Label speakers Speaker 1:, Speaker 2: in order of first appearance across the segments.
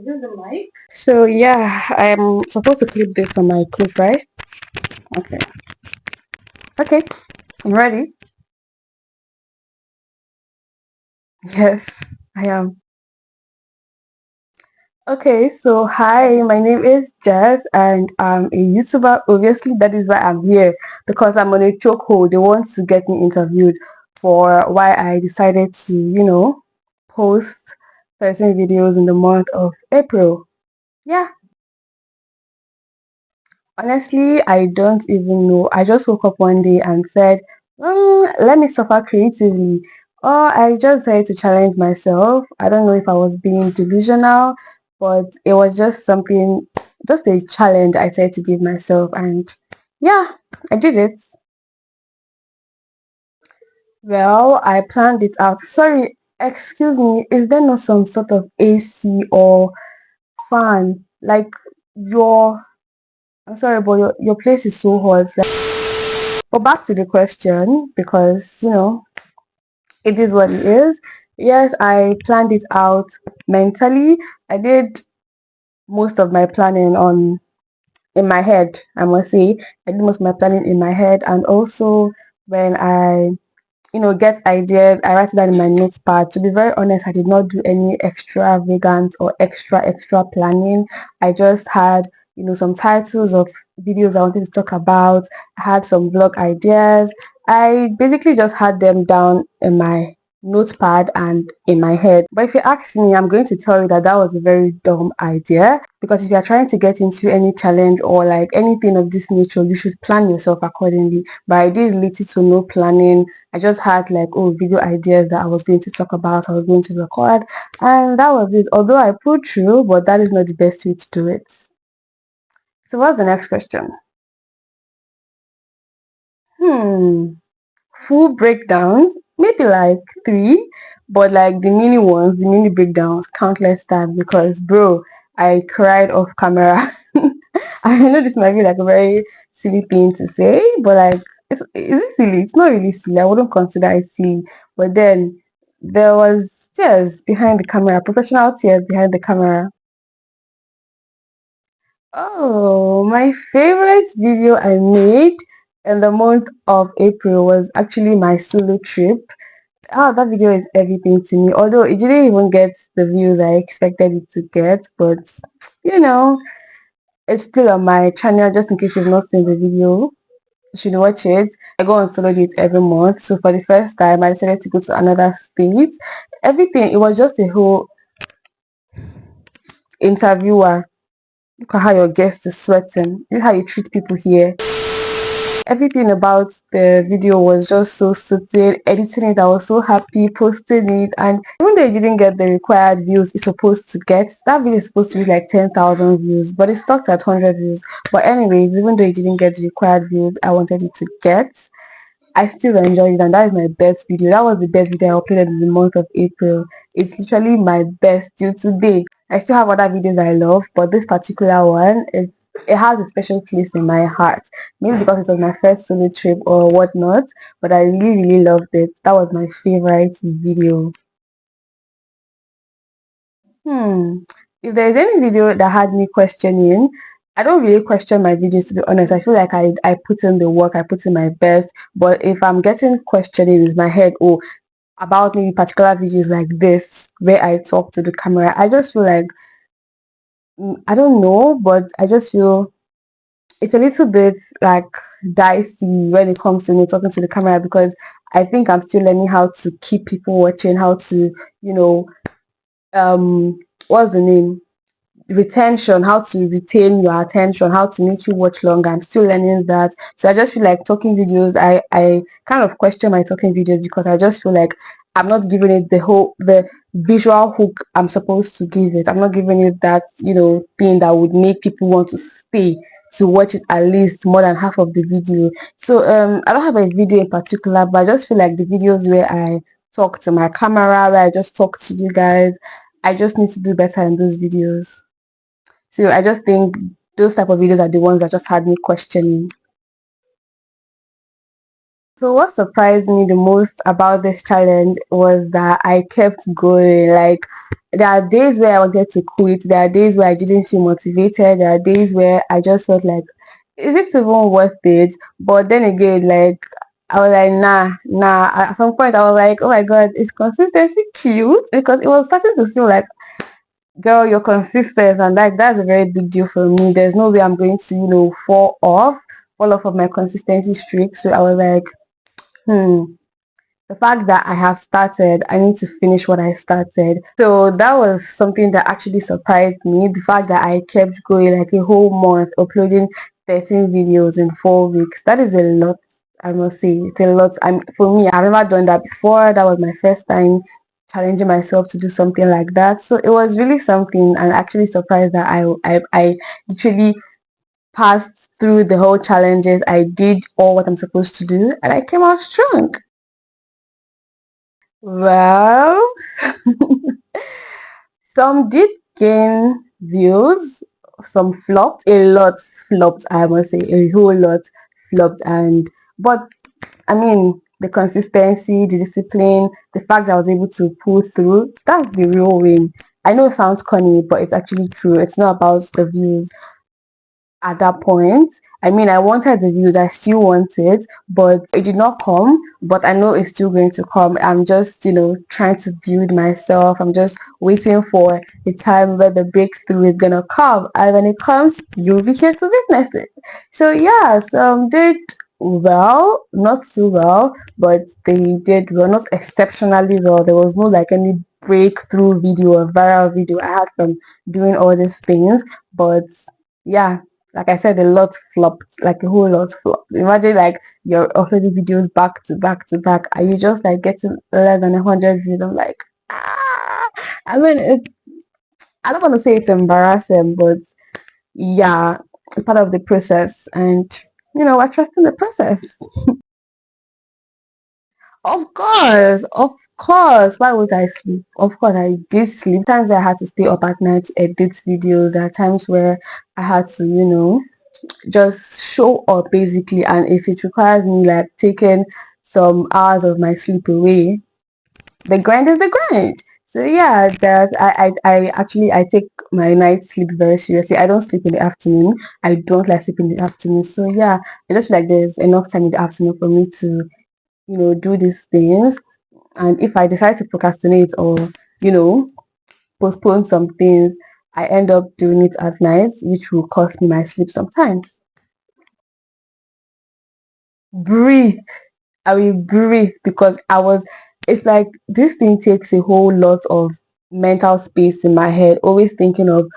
Speaker 1: This is the mic. So yeah, I'm supposed to clip this on my clip, right? Okay. Okay, I'm ready. Yes, I am. Okay, so hi, my name is Jess and I'm a YouTuber. Obviously, that is why I'm here because I'm on a chokehold. They want to get me interviewed for why I decided to, post certain videos in the month of April. Yeah, honestly, I don't even know. I just woke up one day and said, let me suffer creatively. Or I just decided to challenge myself. I don't know if I was being delusional, but it was just something, just a challenge I tried to give myself. And yeah, I did it. Well, I planned it out. Sorry, excuse me, is there not some sort of AC or fan? Like your, I'm sorry, but your place is so hot. But back to the question, because it is what it is. Yes, I planned it out mentally. I did most of my planning on in my head, I must say. I did most of my planning in my head, and also when I get ideas, I write it down in my notepad. To be very honest, I did not do any extravagant or extra planning. I just had, some titles of videos I wanted to talk about. I had some vlog ideas. I basically just had them down in my notepad and in my head. But if you ask me, I'm going to tell you that that was a very dumb idea because if you're trying to get into any challenge or like anything of this nature, you should plan yourself accordingly. But I did little to no planning. I just had like video ideas that I was going to talk about, I was going to record, and that was it. Although I put through, but that is not the best way to do it. So what's the next question? Hmm. Full breakdowns, maybe like three, but like the mini ones, the mini breakdowns, countless times because bro, I cried off camera. I know this might be like a very silly thing to say, but like, is it silly? It's not really silly. I wouldn't consider it silly. But then there was tears behind the camera, professional tears behind the camera. Oh, my favorite video I made in the month of April was actually my solo trip. That video is everything to me. Although it didn't even get the views I expected it to get, but you know, it's still on my channel just in case you've not seen the video. You should watch it. I go on solo dates every month. So for the first time, I decided to go to another state. Everything, it was just a whole interviewer. Look at how your guest is sweating. Look how you treat people here. Everything about the video was just so suited. Editing it, I was so happy. Posting it, and even though it didn't get the required views it's supposed to get, that video is supposed to be like 10,000 views, but it stuck at 100 views. But anyways, even though it didn't get the required views I wanted it to get, I still enjoyed it, and that is my best video. That was the best video I uploaded in the month of April. It's literally my best till today. I still have other videos I love, but this particular one, it has a special place in my heart. Maybe because it was my first solo trip or whatnot, but I really loved it. That was my favorite video. Hmm. If there's any video that had me questioning, I don't really question my videos to be honest. I feel like I put in the work, I put in my best. But if I'm getting questioning in my head, oh, about maybe particular videos like this where I talk to the camera, I just feel like I don't know, but I just feel it's a little bit like dicey when it comes to me talking to the camera because I think I'm still learning how to keep people watching, how to, you know, what's the name? Retention, how to retain your attention, how to make you watch longer. I'm still learning that. So I just feel like talking videos, I kind of question my talking videos because I just feel like I'm not giving it the visual hook I'm supposed to give it. I'm not giving it that, thing that would make people want to stay to watch it at least more than half of the video. So I don't have a video in particular, but I just feel like the videos where I talk to my camera, where I just talk to you guys, I just need to do better in those videos. So I just think those type of videos are the ones that just had me questioning. So what surprised me the most about this challenge was that I kept going. Like there are days where I wanted to quit, there are days where I didn't feel motivated, there are days where I just felt like, is it even worth it? But then again, like I was like, nah. At some point I was like, oh my god, is consistency cute? Because it was starting to seem like, girl, you're consistent, and like that's a very big deal for me. There's no way I'm going to, fall off of my consistency streak. So I was like, the fact that I have started, I need to finish what I started. So that was something that actually surprised me. The fact that I kept going like a whole month, uploading 13 videos in 4 weeks. That is a lot, I must say. It's a lot. For me, I've never done that before. That was my first time challenging myself to do something like that. So it was really something, and actually surprised that I literally passed through the whole challenges. I did all what I'm supposed to do, and I came out strong. Well, some did gain views, some flopped, a lot flopped, I must say, a whole lot flopped. And but I mean, the consistency, the discipline, the fact that I was able to pull through, that's the real win. I know it sounds corny, but it's actually true. It's not about the views at that point. I mean, I wanted the views, I still want it, but it did not come. But I know it's still going to come. I'm just, trying to build myself. I'm just waiting for the time where the breakthrough is gonna come. And when it comes, you'll be here to witness it. So yeah, some did well, not too well, but they did well, not exceptionally well. There was no like any breakthrough video or viral video I had from doing all these things. But yeah, like I said, a lot flopped, like a whole lot flopped. Imagine like you're uploading videos back to back to back, and you just like getting less than 100 views. I'm like, ah. I mean, I don't want to say it's embarrassing, but yeah, it's part of the process, and we're trusting the process. Of course. Why would I sleep? Of course, I did sleep. Times where I had to stay up at night to edit videos. There are times where I had to, just show up basically, and if it requires me like taking some hours of my sleep away, the grind is the grind. So yeah, that I actually I take my night sleep very seriously. I don't sleep in the afternoon. I don't like sleep in the afternoon. So yeah, I just feel like there's enough time in the afternoon for me to do these things. And if I decide to procrastinate or you know postpone some things, I end up doing it at night, which will cost me my sleep sometimes. Breathe. I will breathe because it's like this thing takes a whole lot of mental space in my head, always thinking of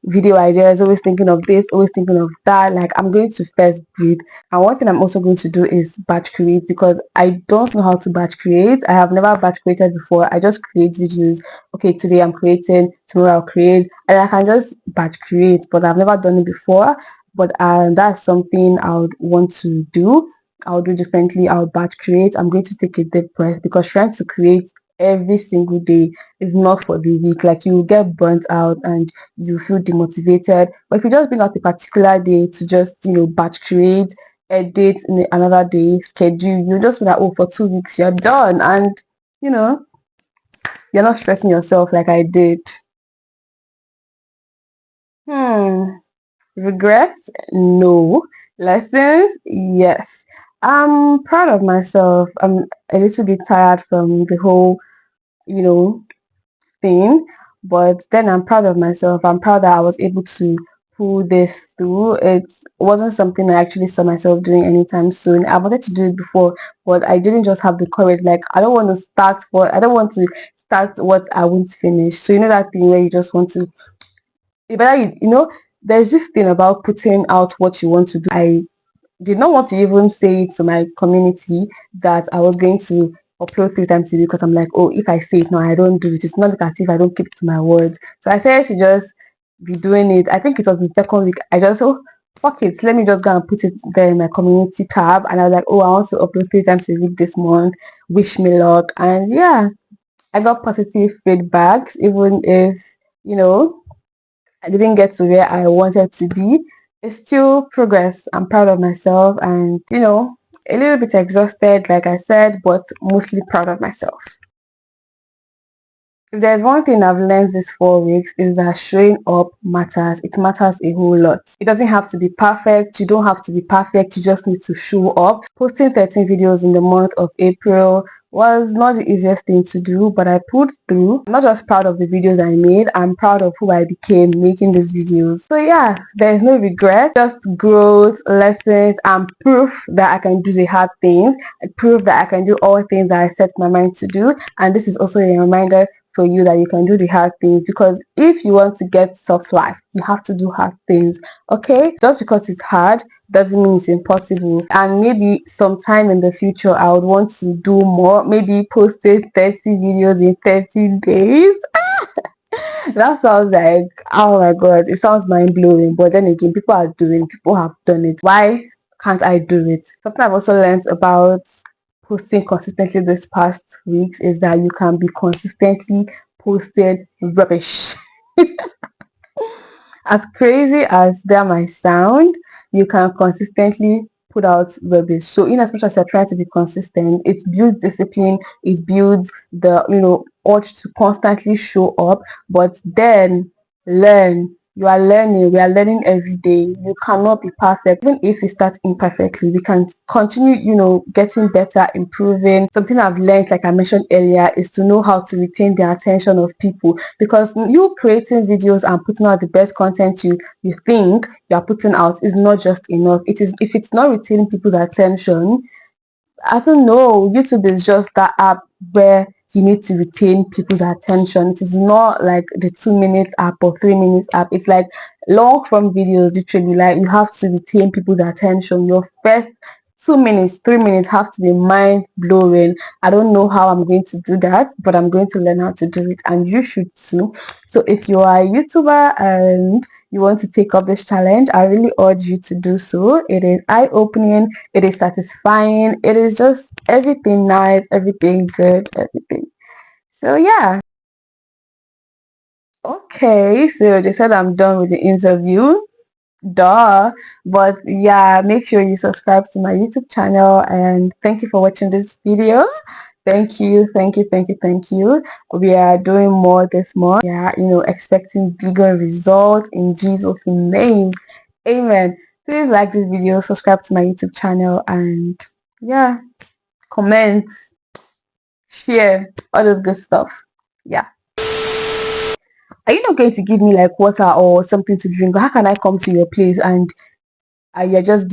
Speaker 1: video ideas, always thinking of this, always thinking of that. Like I'm going to first breathe. And one thing I'm also going to do is batch create because I don't know how to batch create. I have never batch created before. I just create videos. Okay, today I'm creating, tomorrow I'll create, and I can just batch create, but I've never done it before. But that's something I would want to do. I'll do differently. I'll batch create. I'm going to take a deep breath because trying to create every single day is not for the weak. Like you will get burnt out and you feel demotivated. But if you just bring out a particular day to just, batch create, edit in another day, schedule, you just know that, oh, for 2 weeks you're done. And, you know, you're not stressing yourself like I did. Hmm. Regrets? No. Lessons? Yes. I'm proud of myself. I'm a little bit tired from the whole, you know, thing, but then I'm proud of myself. I'm proud that I was able to pull this through. It wasn't something I actually saw myself doing anytime soon. I wanted to do it before, but I didn't just have the courage. Like I don't want to start what I won't finish. So that thing where you just want to you better there's this thing about putting out what you want to do. I did not want to even say to my community that I was going to upload 3 times a week because I'm like, oh, if I say it now, I don't do it. It's not like as if I don't keep to my words. So I said to just be doing it. I think it was the second week. I just fuck it. Let me just go and put it there in my community tab. And I was like, oh, I want to upload 3 times a week this month. Wish me luck. And yeah, I got positive feedbacks, even if you know I didn't get to where I wanted to be. It's still progress. I'm proud of myself, and A little bit exhausted, like I said, but mostly proud of myself. If there's one thing I've learned these 4 weeks is that showing up matters. It matters a whole lot. It doesn't have to be perfect. You don't have to be perfect. You just need to show up. Posting 13 videos in the month of April was not the easiest thing to do, but I pulled through. I'm not just proud of the videos I made, I'm proud of who I became making these videos. So yeah, there's no regret, just growth, lessons, and proof that I can do the hard things, proof that I can do all things that I set my mind to do. And this is also a reminder for you that you can do the hard things, because if you want to get soft life, you have to do hard things. Okay, just because it's hard doesn't mean it's impossible. And maybe sometime in the future I would want to do more, maybe posted 30 videos in 30 days. That sounds like, oh my god, it sounds mind-blowing, but then again, people have done it. Why can't I do it? Something I've also learned about posting consistently this past weeks is that you can be consistently posted rubbish. As crazy as that might sound, you can consistently put out rubbish. So in as much as you're trying to be consistent, it builds discipline, it builds the urge to constantly show up, but then learn. You are learning, we are learning every day. You cannot be perfect. Even if we start imperfectly, we can continue, getting better, improving. Something I've learned, like I mentioned earlier, is to know how to retain the attention of people, because you creating videos and putting out the best content you think you are putting out is not just enough. It is, if it's not retaining people's attention, I don't know. YouTube is just that app where you need to retain people's attention. It is not like the 2 minutes app or 3 minutes app. It's like long form videos, literally. Like you have to retain people's attention. Your first 2 minutes, 3 minutes have to be mind blowing. I don't know how I'm going to do that, but I'm going to learn how to do it, and you should too. So if you are a YouTuber and you want to take up this challenge, I really urge you to do so. It is eye-opening, it is satisfying, it is just everything nice, everything good, everything. So yeah. Okay, so they said I'm done with the interview. Duh. But yeah, make sure you subscribe to my YouTube channel, and thank you for watching this video. Thank you, thank you, thank you, thank you. We are doing more this month. Yeah, expecting bigger results in Jesus' name. Amen. Please like this video, subscribe to my YouTube channel, and yeah, comment, share, all those good stuff. Yeah. Are you not going to give me like water or something to drink? How can I come to your place and you're just